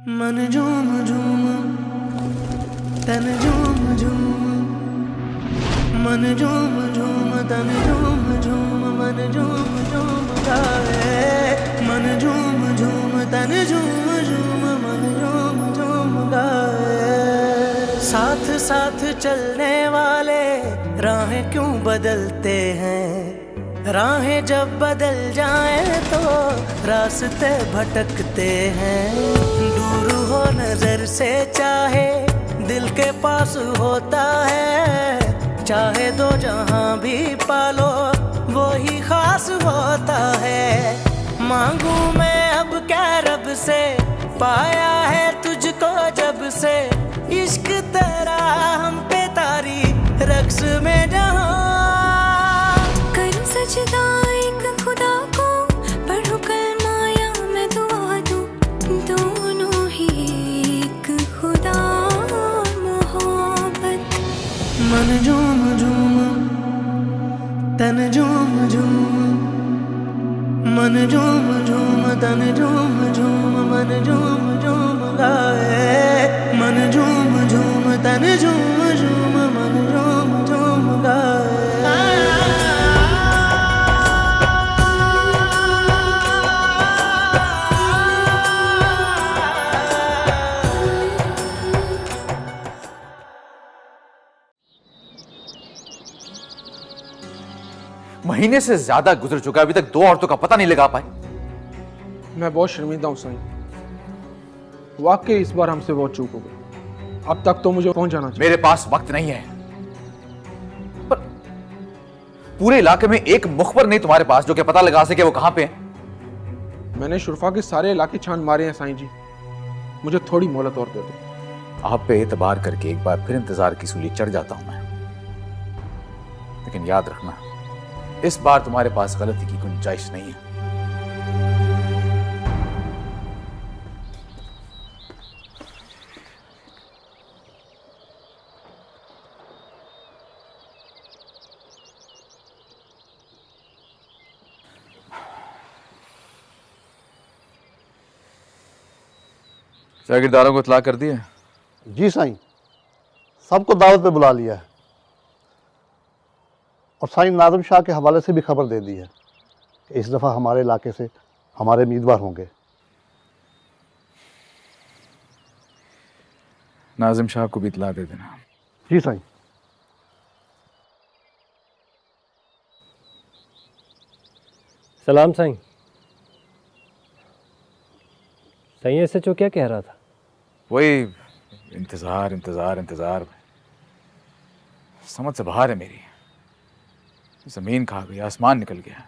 मन झूम झूम तन झूम झूम, मन झूम झूम तन झूम झूम, मन झूम झूम गाए। मन झूम झूम तन झूम झूम, मन झूम झूम गाए। साथ साथ चलने वाले राहें क्यों बदलते हैं, राहें जब बदल जाएं तो रास्ते भटकते हैं। दूर हो नजर से चाहे दिल के पास होता है, चाहे दो जहां भी पालो वो ही खास होता है। मांगू मैं अब क्या रब से, पाया है तुझको जब से, इश्क तेरा हम पे तारी रक्स में जहां। सजदा एक खुदा को पढ़ो कलमा या मैं दुआ दूं, दोनों ही एक खुदा मोहब्बत। मन झूम झूम तन झूम झूम, मन झूम झूम तन झूम झूम, मन झूम झूम गाए। मन झूम झूम तन झूम झूम, मन झूम झूम गाए। महीने से ज्यादा गुजर चुका, अभी तक दो औरतों का पता नहीं लगा पाए। मैं बहुत शर्मिंदा हूं साईं, वाकई इस बार हमसे बहुत चूक हो गई। अब तक तो मुझे पहुंच जाना चाहिए। मेरे पास वक्त नहीं है, पर पूरे इलाके में एक मुखबर नहीं तुम्हारे पास जो कि पता लगा सके वो कहां पे है। मैंने शुरफा के सारे इलाके छान मारे हैं साईं जी, मुझे थोड़ी मोहलत और दे दो। आप पे एतबार करके एक बार फिर इंतजार की सूली चढ़ जाता हूं मैं, लेकिन याद रखना इस बार तुम्हारे पास गलती की गुंजाइश नहीं है। जागीरदारों को इत्तला कर दिए? जी साईं, सबको दावत पे बुला लिया है और साईं नाज़िम शाह के हवाले से भी खबर दे दी है कि इस दफ़ा हमारे इलाके से हमारे उम्मीदवार होंगे। नाज़िम शाह को भी इत्तला दे देना। जी साईं। सलाम साईं। साईं SHO क्या कह रहा था? वही इंतजार इंतजार इंतजार, समझ से बाहर है मेरी। जमीन खा गई, आसमान निकल गया।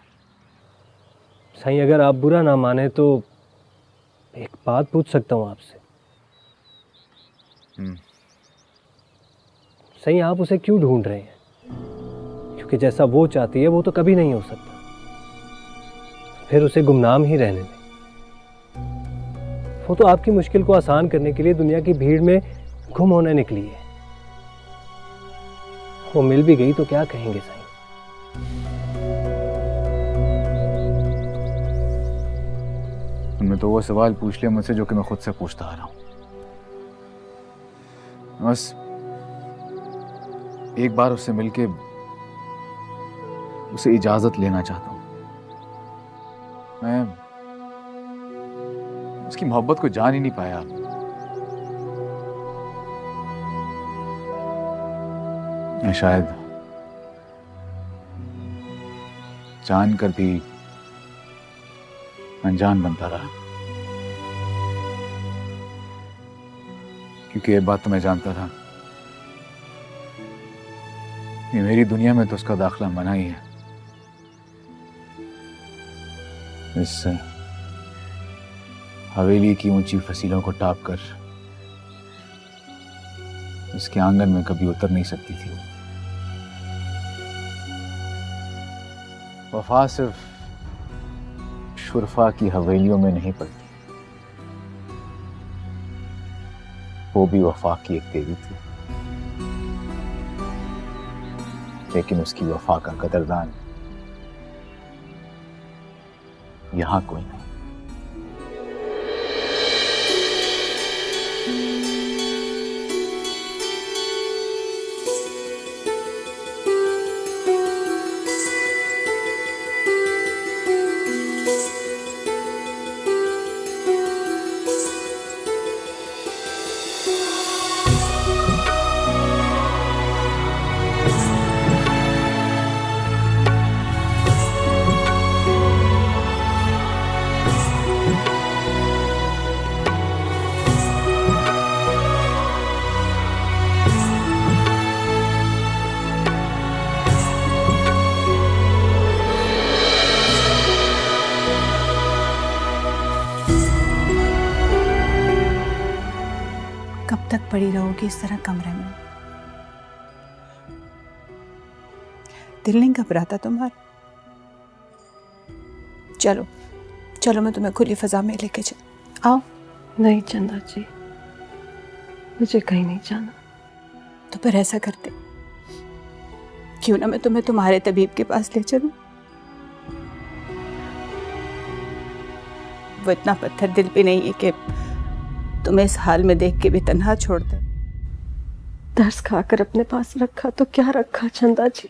साईं अगर आप बुरा ना माने तो एक बात पूछ सकता हूँ आपसे? साईं आप उसे क्यों ढूंढ रहे हैं? क्योंकि जैसा वो चाहती है वो तो कभी नहीं हो सकता, फिर उसे गुमनाम ही रहने दें। वो तो आपकी मुश्किल को आसान करने के लिए दुनिया की भीड़ में गुम होने निकली है। वो मिल भी गई तो क्या कहेंगे साईं? उनमें तो वो सवाल पूछ लिया मुझसे जो कि मैं खुद से पूछता आ रहा हूं। बस एक बार उससे मिलके उसे इजाजत लेना चाहता हूं। मैं उसकी मोहब्बत को जान ही नहीं पाया। मैं शायद जान कर भी अनजान बनता रहा, क्योंकि ये बात तो मैं जानता था कि मेरी दुनिया में तो उसका दाखिला मना ही है। इस हवेली की ऊंची फसीलों को टाप कर इसके आंगन में कभी उतर नहीं सकती थी। वफा सिर्फ शुरफा की हवेलियों में नहीं पड़ती, वो भी वफा की एक देवी थी, लेकिन उसकी वफा का कदरदान यहाँ कोई नहीं। कब तक पड़ी रहोगी इस तरह कमरे में? दिल नहीं घबराता तुम्हारा? चलो चलो, मैं तुम्हें खुली फजा में लेके चल। आओ। नहीं चंदा जी, मुझे कहीं नहीं जाना। तो फिर ऐसा करते, क्यों ना मैं तुम्हें तुम्हारे तबीब के पास ले चलूं? वो इतना पत्थर दिल पे नहीं है कि तुम्हें इस हाल में देख के भी तन्हा छोड़ दे। दर्स खाकर अपने पास रखा तो क्या रखा चंदा जी।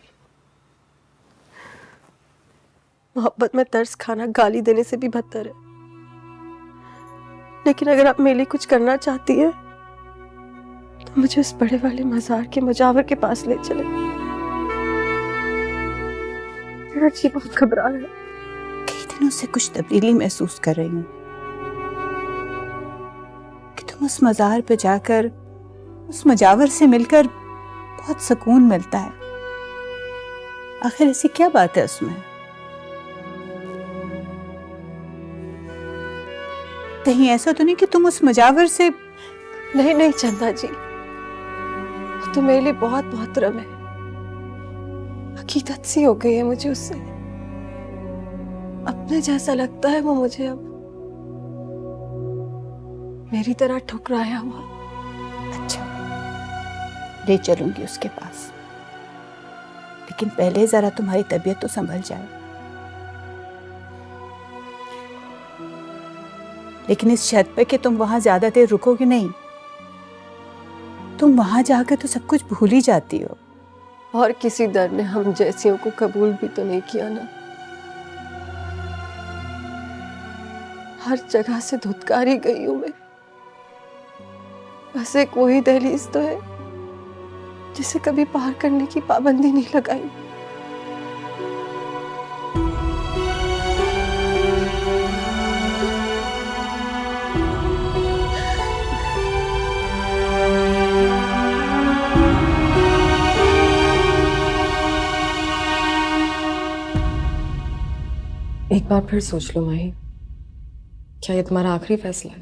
मोहब्बत में तरस खाना गाली देने से भी बदतर है। लेकिन अगर आप मेरे लिए कुछ करना चाहती है तो मुझे उस बड़े वाले मजार के मुजावर के पास ले चले। मेरा जी बहुत घबरा रहा है। कई दिनों से कुछ तब्दीली महसूस कर रही हूँ कि तुम उस मजार पे जाकर उस मुजावर से मिलकर बहुत सुकून मिलता है। आखिर ऐसी क्या बात है उसमें? कहीं ऐसा तो नहीं कि तुम उस मुजावर से? नहीं नहीं चंदा जी, वो तो मेरे लिए बहुत मोहतरम है। हकीकत सी हो गई है मुझे उससे। अपने जैसा लगता है वो मुझे अब, मेरी तरह ठुकराया हुआ। अच्छा, ले चलूंगी उसके पास, लेकिन पहले जरा तुम्हारी तबीयत तो संभल जाए। लेकिन इस शर्त पे कि तुम वहां ज्यादा देर रुकोगे नहीं। तुम वहां जाकर तो सब कुछ भूल ही जाती हो। और किसी दर ने हम जैसियों को कबूल भी तो नहीं किया ना। हर जगह से धुतकारी गई हूं मैं। बस एक वही दहलीज तो है जिसे कभी पार करने की पाबंदी नहीं लगाई। एक बार फिर सोच लो माही, क्या ये तुम्हारा आखिरी फैसला है?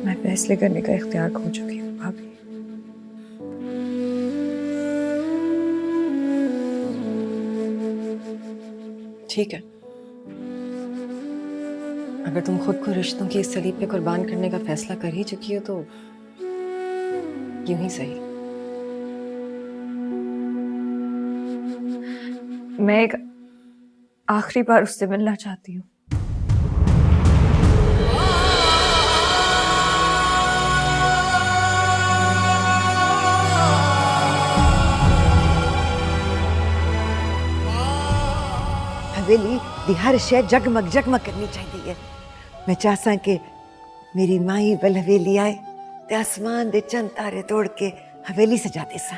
मैं फैसले करने का इख्तियार खो चुकी हूँ भाभी। ठीक है, अगर तुम खुद को रिश्तों की इस सलीब पे कुर्बान करने का फैसला कर ही चुकी हो तो यूं ही सही। मैं एक आखिरी बार उससे मिलना चाहती हूँ। हवेली दी हर शय जगमग जगमग करनी चाहिए। मैं चाहता कि मेरी माई बल हवेली आए ते आसमान दे चंद तारे तोड़ के हवेली सजा दे सा।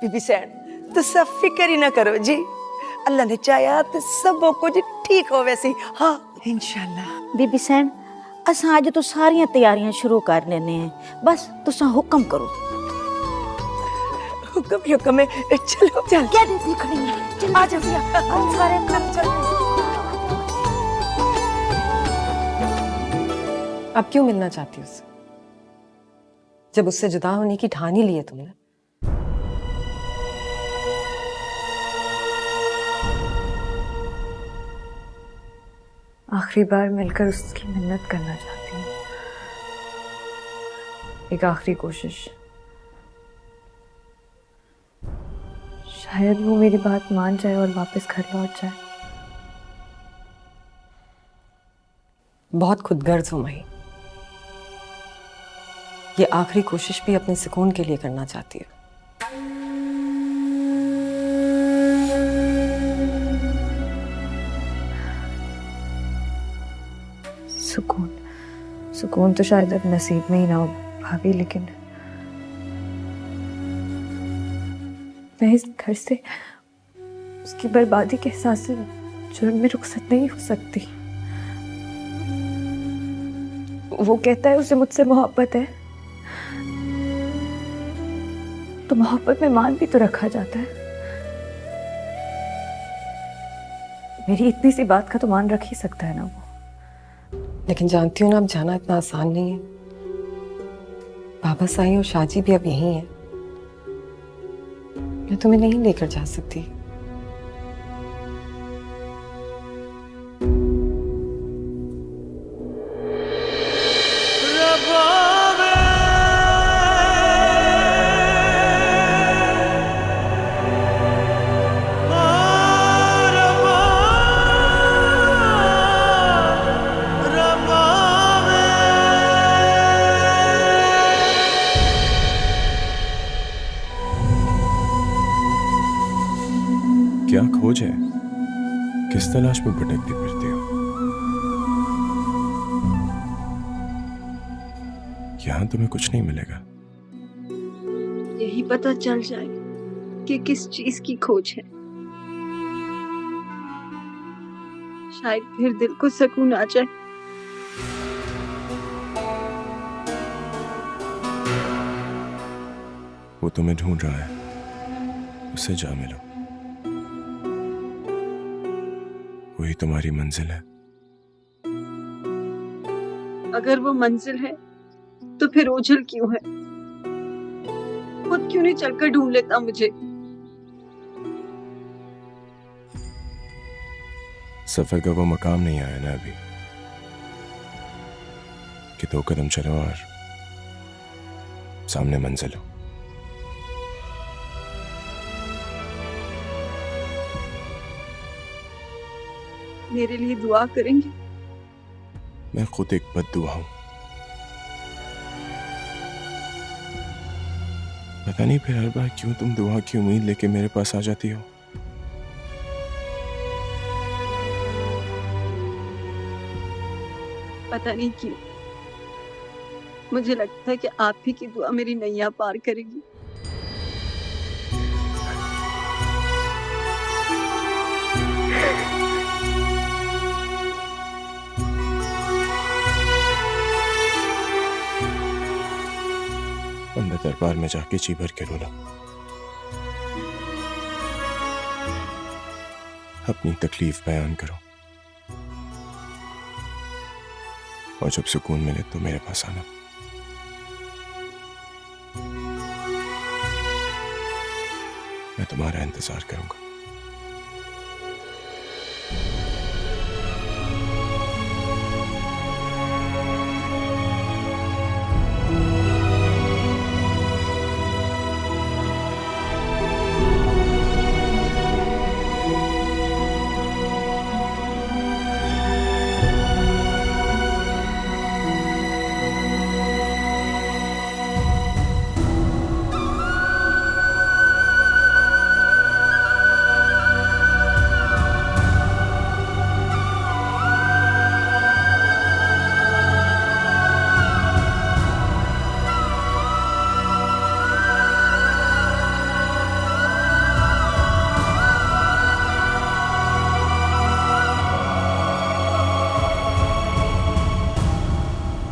बीबी सैन तुसा फिक्र ही ना करो जी, अल्लाह ने चाहा तो सब कुछ ठीक हो वैसी। हाँ इंशाल्लाह। बीबी सैन असां अज तो सारियां तैयारियां शुरू कर लेने हैं, बस तुसा हुक्म करो। हुक्म ही हुक्म है। चलो चल क्या देती खड़ी है? आ जाओ हम सारे काम चलते। अब क्यों मिलना चाहती हो उससे, जब उससे जुदा होने की ठान ही ली है तुमने? आखिरी बार मिलकर उसकी मिन्नत करना चाहती हूँ। एक आखिरी कोशिश। शायद वो मेरी बात मान जाए और वापस घर लौट जाए। बहुत खुदगर्ज हो माही। ये आखिरी कोशिश भी अपने सुकून के लिए करना चाहती है। सुकून सुकून तो शायद अब नसीब में ही ना हो भाभी, लेकिन मैं इस घर से उसकी बर्बादी के एहसास से जुर्म में रुखसत नहीं हो सकती। वो कहता है उसे मुझसे मोहब्बत है, तो मोहब्बत में मान भी तो रखा जाता है। मेरी इतनी सी बात का तो मान रख ही सकता है ना वो। लेकिन जानती हूँ ना, अब जाना इतना आसान नहीं है। बाबा साईं और शाहजी भी अब यहीं हैं। मैं तुम्हें नहीं लेकर जा सकती। क्या खोज है? किस तलाश में भटकती फिरती हो? यहां तुम्हें कुछ नहीं मिलेगा। यही पता चल जाए कि किस चीज की खोज है। शायद फिर दिल को सुकून आ जाए। वो तुम्हें ढूंढ रहा है, उससे जा मिलो। वही तुम्हारी मंजिल है। अगर वो मंजिल है तो फिर ओझल क्यों है? खुद क्यों नहीं चलकर ढूंढ लेता मुझे? सफर का वो मकाम नहीं आया ना अभी कि 2 कदम चलो और सामने मंजिल हो। मेरे लिए दुआ करेंगे? मैं खुद एक बद्दुआ हूं। पता नहीं फिर हर बार क्यों तुम दुआ की उम्मीद लेके मेरे पास आ जाती हो। पता नहीं क्यों मुझे लगता है कि आप ही की दुआ मेरी नैया पार करेगी। अंदर दरबार में जाके जी भर के रोना, अपनी तकलीफ बयान करो, और जब सुकून मिले तो मेरे पास आना। मैं तुम्हारा इंतजार करूंगा।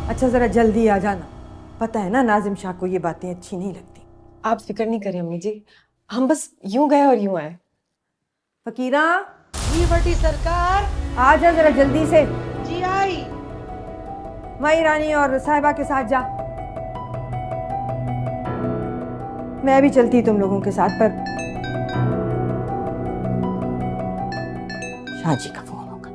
अच्छा जरा जल्दी आ जाना। पता है ना नाजिम शाह को ये बातें अच्छी नहीं लगती। आप फिक्र नहीं करें अम्मी जी, हम बस यूं गए और यूं आए। फकीरा जी बटी सरकार, आ जा जरा जल्दी से। जी आई। माई रानी और साहिबा के साथ जा। मैं भी चलती तुम लोगों के साथ, पर शाहजी का फोन होगा।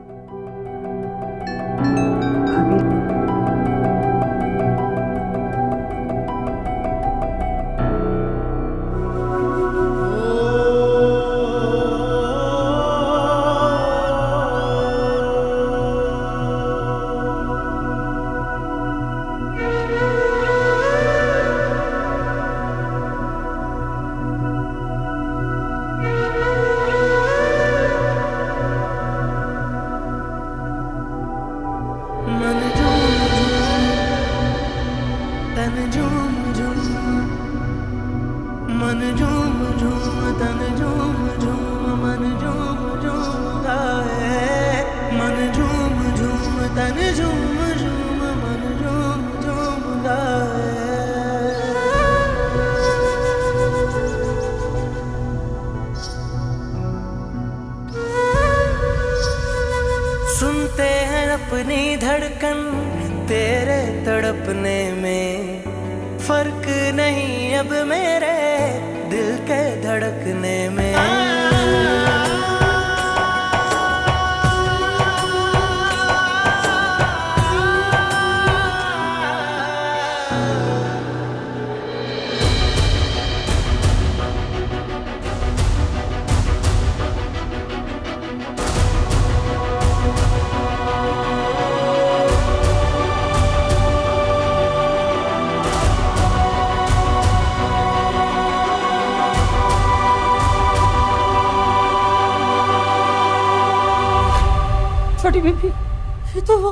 मन झूम झूम तन झूम झूम मन झूम झूम गाए, मन झूम झूम तन झूम झूम मन झूम झूम गाए। सुनते हैं अपनी धड़कन तेरे तड़पने में, फर्क नहीं अब मेरे दिल के धड़कने में। छोटी बीबी, ये तो वो।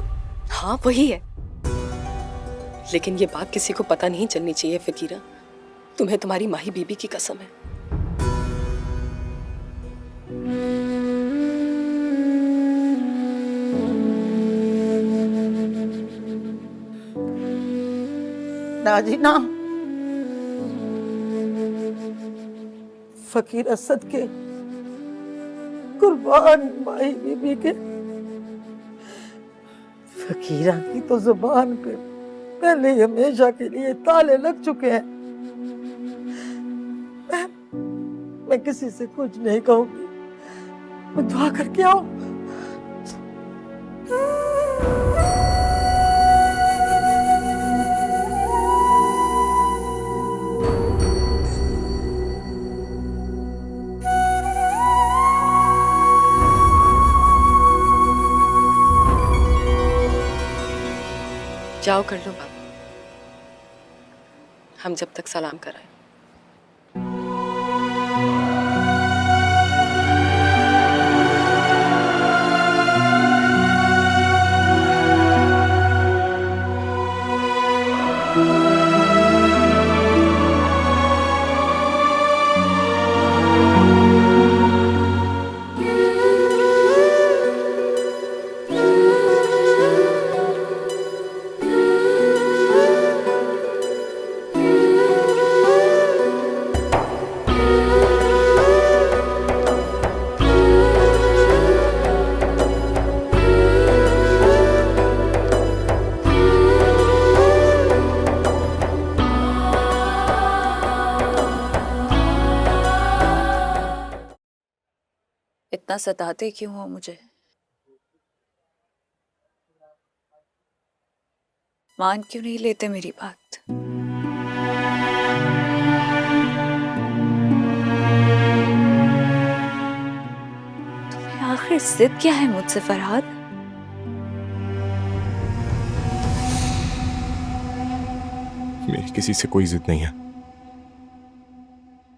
हाँ वही है, लेकिन ये बात किसी को पता नहीं चलनी चाहिए फकीरा। तुम्हें तुम्हारी माही बीबी की कसम है। नाजी ना, फकीर असद के कुर्बान माही बीबी के। फकीरा की तो जुबान पे पहले ही हमेशा के लिए ताले लग चुके हैं। मैं किसी से कुछ नहीं कहूंगी, मैं दुआ करके आऊं। जाओ कर लो बात, हम जब तक सलाम कराएं। इतना सताते क्यों हो मुझे? मान क्यों नहीं लेते मेरी बात? तुम्हें आखिर जिद क्या है मुझसे फरहाद? मेरी किसी से कोई जिद नहीं है।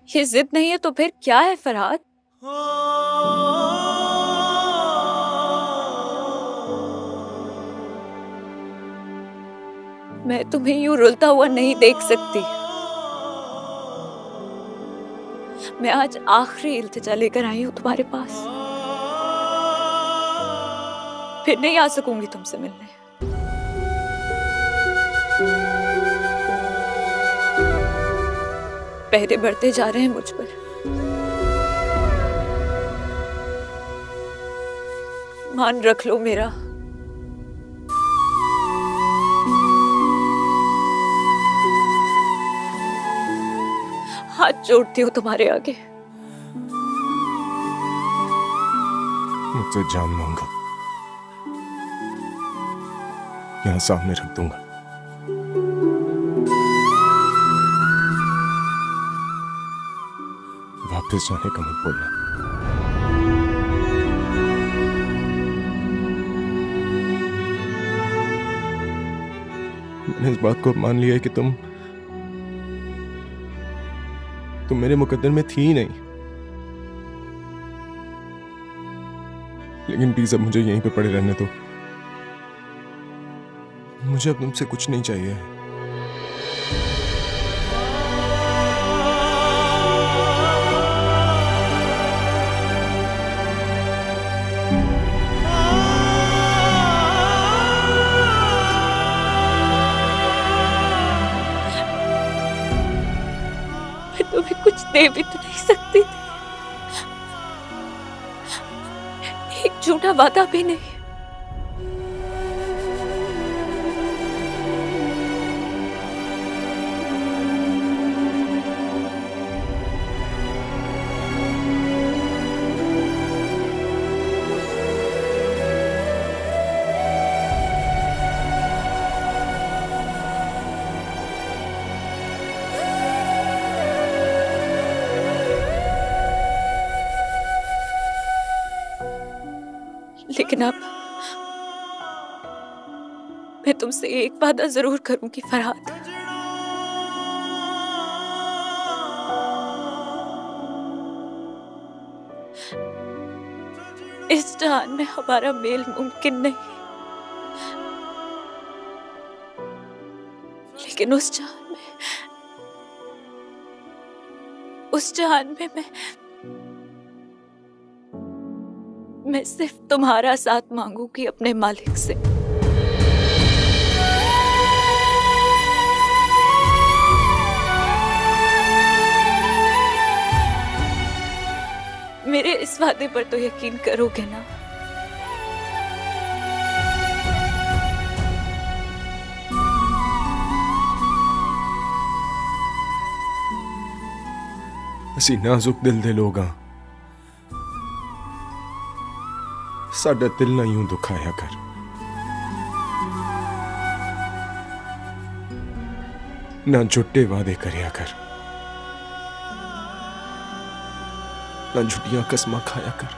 ये जिद नहीं है तो फिर क्या है फरहाद? मैं तुम्हें यूं रुलता हुआ नहीं देख सकती। मैं आज आखिरी इल्तिजा लेकर आई हूं तुम्हारे पास, फिर नहीं आ सकूंगी तुमसे मिलने। पहरे बढ़ते जा रहे हैं मुझ पर। मान रख लो मेरा। हाथ जोड़ती हूँ तुम्हारे आगे। मुझसे जान मांगो, यहाँ सामने रख दूंगा। वापस जाने का मत बोलना। मैंने इस बात को मान लिया है कि तुम मेरे मुकद्दर में थी ही नहीं, लेकिन प्लीज अब मुझे यहीं पे पड़े रहने दो। मुझे अब तुमसे कुछ नहीं चाहिए। दे भी तो नहीं सकती थी, एक झूठा वादा भी नहीं। लेकिन अब मैं तुमसे एक वादा जरूर करूंगी फरहाद। इस जहान में हमारा मेल मुमकिन नहीं, लेकिन उस जहान में मैं सिर्फ तुम्हारा साथ मांगूंगी अपने मालिक से। मेरे इस वादे पर तो यकीन करोगे ना? ਅਸੀਂ ਨਾਜ਼ੁਕ ਦਿਲ ਦੇ ਲੋਕ ਹਾਂ, ਸਾਡਾ ਦਿਲ ਨਾ यूं ਦੁਖਾਇਆ ਕਰ। ਨਾ ਝੂਠੇ ਵਾਅਦੇ ਕਰਿਆ ਕਰ, ਨਾ ਝੂਠੀਆਂ ਕਸਮਾਂ ਖਾਇਆ ਕਰ।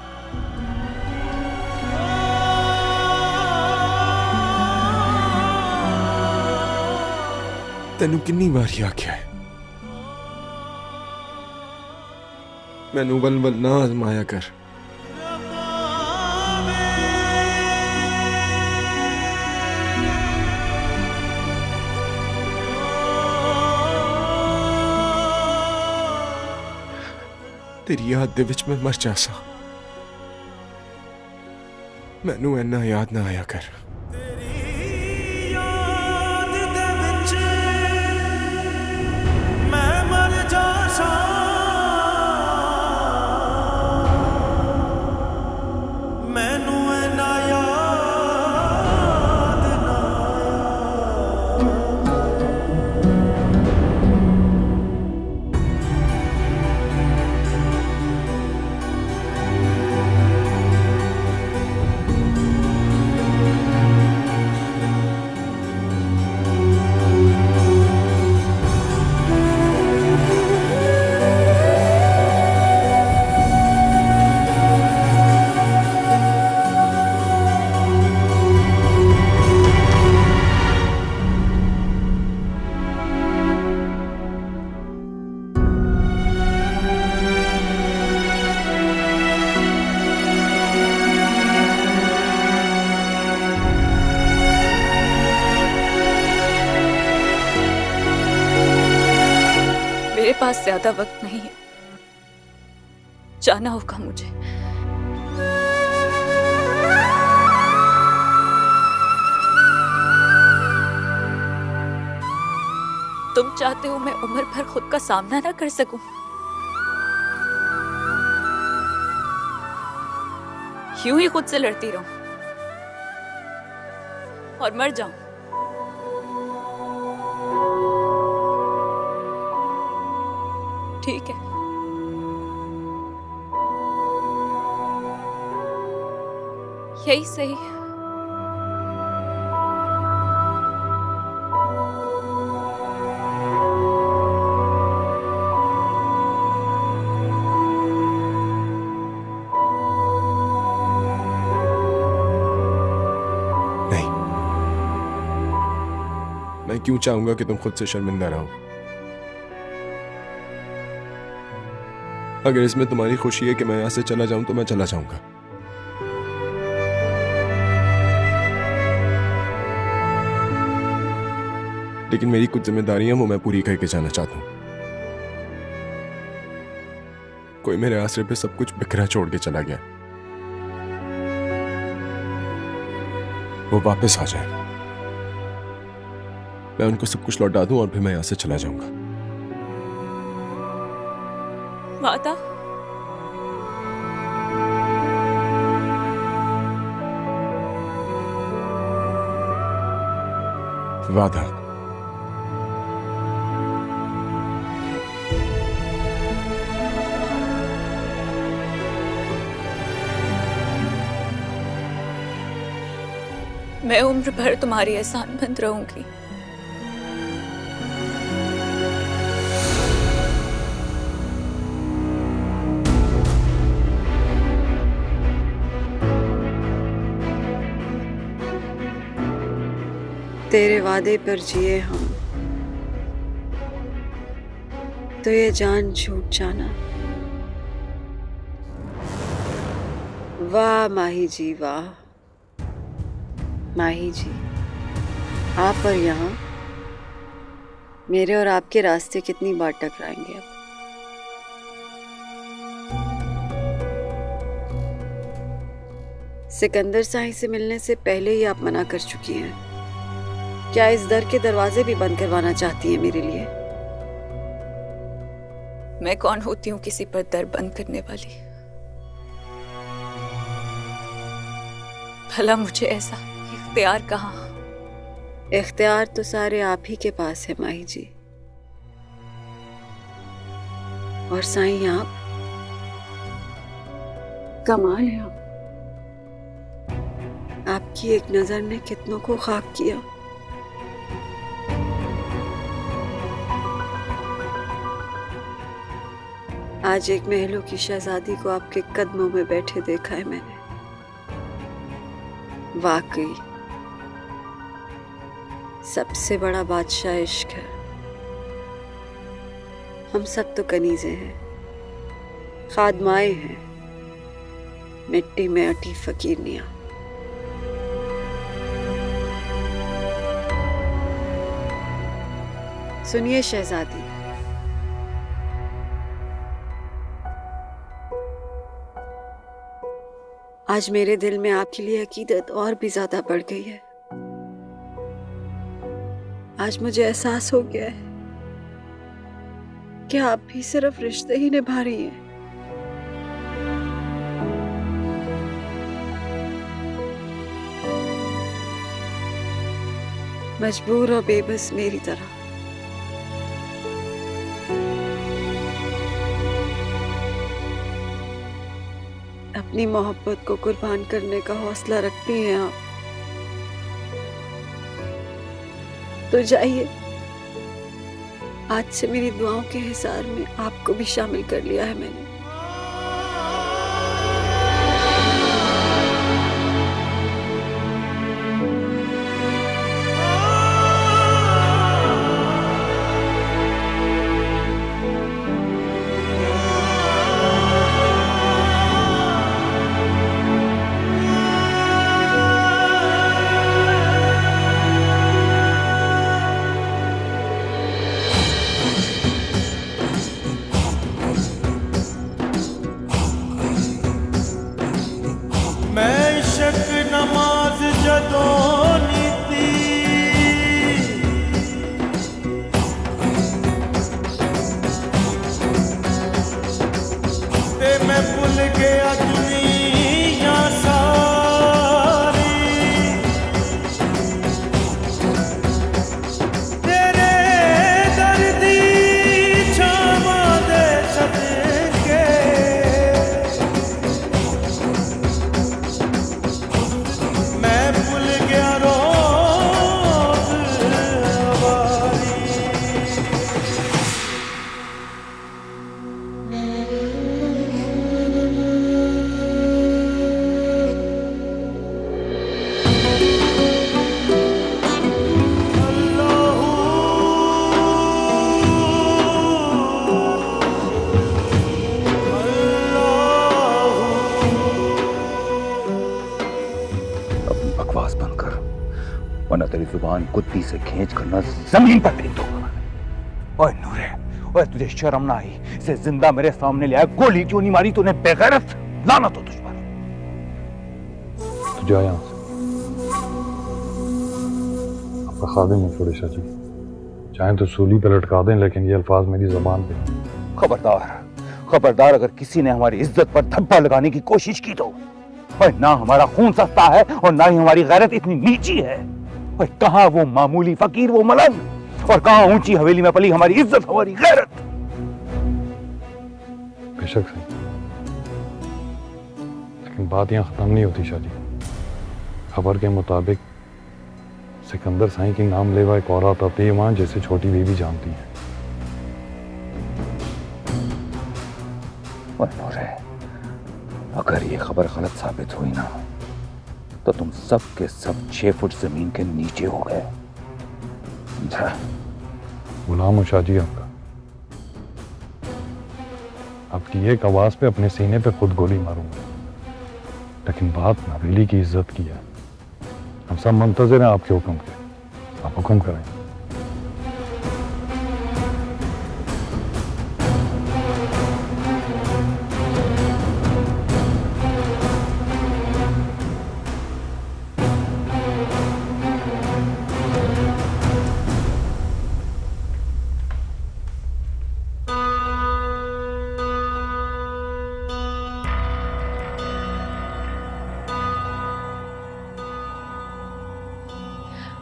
ਤੈਨੂੰ ਕਿੰਨੀ ਵਾਰੀ ਆਖਿਆ ਹੈ ਮੈਨੂੰ ਬਲਬਲ ਨਾ ਆਜ਼ਮਾਇਆ ਕਰ। तेरी याद दे विच मैं मर जासा, मैनू इन्ना याद ना आया कर। मेरे पास ज्यादा वक्त नहीं है, जाना होगा मुझे। तुम चाहते हो मैं उम्र भर खुद का सामना ना कर सकूं? यूं ही खुद से लड़ती रहूं और मर जाऊं? ठीक है, यही सही। नहीं, मैं क्यों चाहूंगा कि तुम खुद से शर्मिंदा रहो? अगर इसमें तुम्हारी खुशी है कि मैं यहां से चला जाऊं तो मैं चला जाऊंगा। लेकिन मेरी कुछ जिम्मेदारियां वो मैं पूरी करके जाना चाहता हूं। कोई मेरे आसरे पे सब कुछ बिखरा छोड़ के चला गया, वो वापस आ जाए, मैं उनको सब कुछ लौटा दूं और फिर मैं यहां से चला जाऊंगा। वादा? वादा। मैं उम्र भर तुम्हारी एहसानमंद रहूंगी। तेरे वादे पर जिए हम तो ये जान छूट जाना। वाह माही जी वाह, माही जी आप और यहाँ मेरे और आपके रास्ते कितनी बार टकराएंगे अब। सिकंदर साई से मिलने से पहले ही आप मना कर चुकी हैं। क्या इस दर के दरवाजे भी बंद करवाना चाहती हैं मेरे लिए? मैं कौन होती हूँ किसी पर दर बंद करने वाली? भला मुझे ऐसा इख्तियार कहाँ? इख्तियार तो सारे आप ही के पास है माही जी। और साईं आप कमाल है। आपकी एक नजर ने कितनों को खाक किया। आज एक महलों की शहजादी को आपके कदमों में बैठे देखा है मैंने। वाकई सबसे बड़ा बादशाह इश्क है। हम सब तो कनीजे हैं, खादमाए हैं, मिट्टी में अटी फकीरनियां। सुनिए शहजादी, आज मेरे दिल में आपके लिए अकीदत और भी ज्यादा बढ़ गई है। आज मुझे एहसास हो गया है कि आप भी सिर्फ रिश्ते ही निभा रही हैं। मजबूर और बेबस मेरी तरह। अपनी मोहब्बत को कुर्बान करने का हौसला रखती हैं आप। तो जाइए, आज से मेरी दुआओं के हिसार में आपको भी शामिल कर लिया है मैंने। नमाज जदों नीती ते मैं भूल गया दुनिया सारी। तेरे दर्दी छावा दे सदके वरना तेरी जुबान कुत्ती से खींच कर ना जमीन पर फेंक दूंगा। ओए नूरे, ओए तुझे शर्म ना आई? इसे जिंदा मेरे सामने ले आया, गोली क्यों नहीं मारी तूने बेगैरत? लानत हो तुझ पर। तू जा यहां से। आपका खादिम है फुरेशा जी, चाहे तो सूली पे लटका दें, लेकिन ये अल्फाज मेरी जुबान पे। खबरदार, खबरदार अगर किसी ने हमारी इज्जत पर धब्बा लगाने की कोशिश की तो, और ना हमारा खून सस्ता है और ना ही हमारी गैरत इतनी नीची है। और कहां वो मामूली फकीर, वो मलंग, और कहां ऊंची हवेली में पली हमारी इज्जत, हमारी गैरत। बेशक सही, लेकिन बात यहां खत्म नहीं होती शाहजी। खबर के मुताबिक सिकंदर साईं की नाम लेवा एक औरत आती है वहां, जैसे छोटी बीबी जानती है। और नूरे, अगर ये खबर गलत साबित हुई ना तो तुम सब के सब 6 फुट जमीन के नीचे हो गए। समझा? गुलाम हूं शाहजी आपका। आपकी एक आवाज पे अपने सीने पे खुद गोली मारूंगा, लेकिन बात हवेली की इज्जत की है। हम सब मुंतजिर हैं आपके हुक्म के, आप हुक्म करें।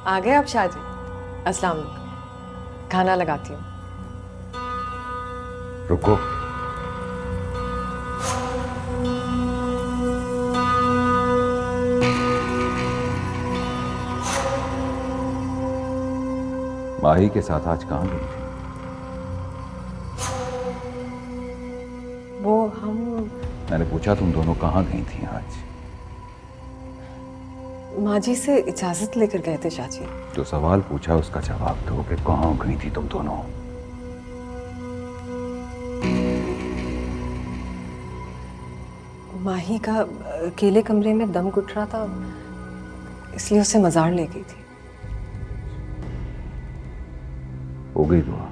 आ गए आप शाहजी? अस्सलाम वालेकुम, खाना लगाती हूँ। रुको, माही के साथ आज कहाँ गई थी? वो हम मैंने पूछा तुम दोनों कहाँ गई थी आज? माँ जी से इजाजत लेकर गए थे शाहजी। जो सवाल पूछा उसका जवाब दो कि कहाँ गई थी तुम दोनों? माही का अकेले कमरे में दम घुट रहा था, इसलिए उसे मजार ले गई थी। हो गई दुआ,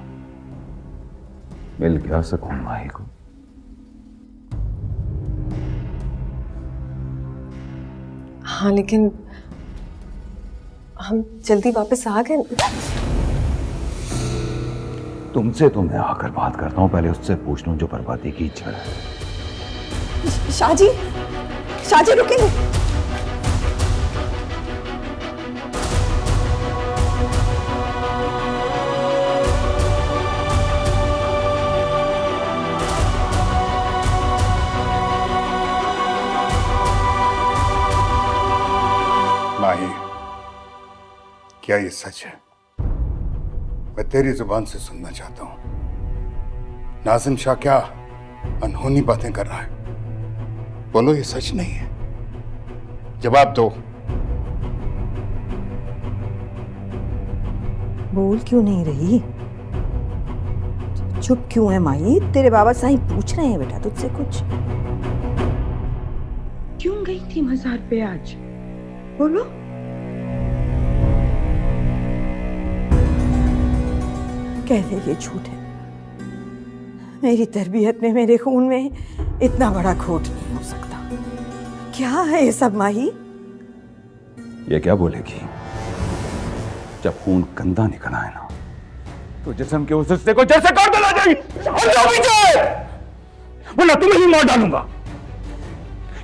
मिल गया सुकून माही को। हाँ, लेकिन हम जल्दी वापस आ गए। तुमसे तो मैं आकर बात करता हूँ, पहले उससे पूछ लूं जो बर्बादी की जड़ है। शाहजी, शाहजी रुकिए। माही, क्या ये सच है? मैं तेरी जुबान से सुनना चाहता हूं। नाज़िम शाह क्या अनहोनी बातें कर रहा है? बोलो, ये सच नहीं है। जवाब दो। बोल क्यों नहीं रही? चुप क्यों है माही? तेरे बाबा साईं पूछ रहे हैं बेटा तुझसे कुछ। क्यों गई थी मजार पे आज? बोलो। कह दे ये झूठ है। मेरी तरबियत में, मेरे खून में इतना बड़ा खोट नहीं हो सकता। क्या है ये सब माही? ये क्या बोलेगी? जब खून गंदा निकल आए ना तो जिस्म के उस हिस्से को जैसे काट डाला जाएगी, वरना तुम्हें ही मार डालूंगा,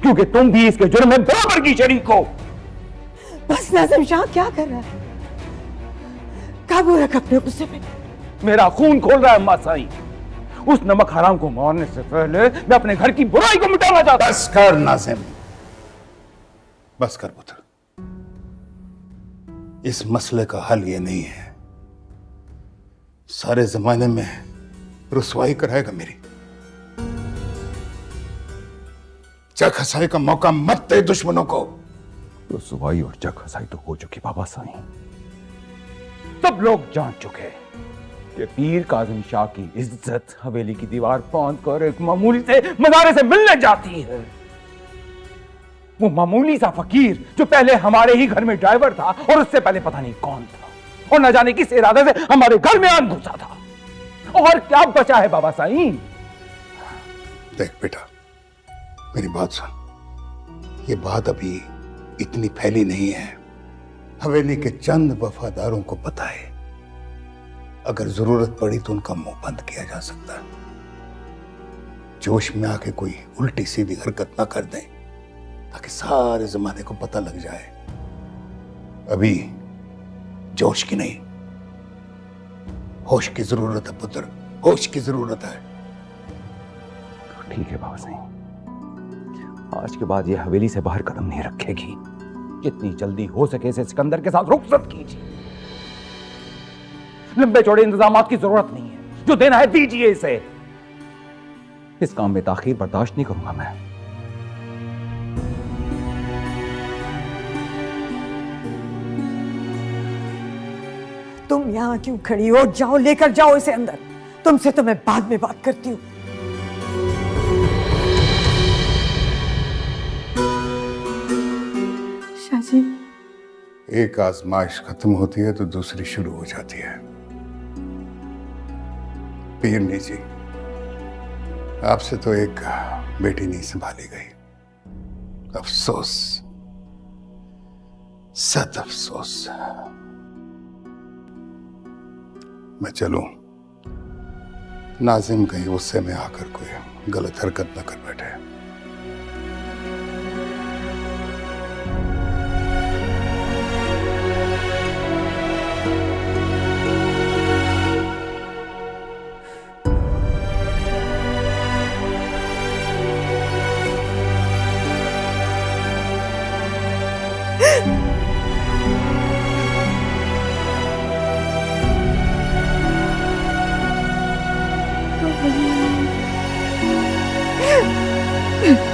क्योंकि तुम भी इसके जुर्म में बराबर की शरीक हो। बस नाज़िम शाह, क्या कर रहा है? काबू रख अपने गुस्से पे। मेरा खून खोल रहा है अम्मा साईं। उस नमक हराम को मारने से पहले मैं अपने घर की बुराई को मिटाना चाहता हूं। बस कर नाज़िम, बस कर पुत्र। इस मसले का हल ये नहीं है। सारे जमाने में रुसवाई कराएगा मेरी। जग हसाई का मौका मत दे दुश्मनों को। रुसवाई और जग हसाई तो हो चुकी बाबा साईं। सब लोग जान चुके कि पीर काज़िम शाह की इज्जत हवेली की दीवार फांद कर एक मामूली से मज़ारे से मिलने जाती है। वो मामूली सा फकीर जो पहले हमारे ही घर में ड्राइवर था और उससे पहले पता नहीं कौन था, और न जाने किस इरादे से हमारे घर में आन घुसा था। और क्या बचा है बाबा साईं? देख बेटा, मेरी बात सुन। ये बात अभी इतनी फैली नहीं है। हवेली के चंद वफादारों को पता है। अगर जरूरत पड़ी तो उनका मुंह बंद किया जा सकता है। जोश में आके कोई उल्टी सीधी हरकत ना कर दें, ताकि सारे जमाने को पता लग जाए। अभी जोश की नहीं, होश की जरूरत है पुत्र, होश की जरूरत है। ठीक है बाबा सिंह, आज के बाद ये हवेली से बाहर कदम नहीं रखेगी। जितनी जल्दी हो सके इसे सिकंदर के साथ रुखसत कीजिए। लंबे चौड़े इंतजामात की जरूरत नहीं है, जो देना है दीजिए इसे। इस काम में ताखीर बर्दाश्त नहीं करूंगा मैं। तुम यहाँ क्यों खड़ी हो? जाओ, लेकर जाओ इसे अंदर। तुमसे तो मैं बाद में बात करती हूँ। शाजी, एक आजमाइश खत्म होती है तो दूसरी शुरू हो जाती है। पीरनी जी, आपसे तो एक बेटी नहीं संभाली गई। अफसोस, सद अफसोस। मैं चलूं? नाजिम कहीं गुस्से में आकर कोई गलत हरकत न कर बैठे। Yeah.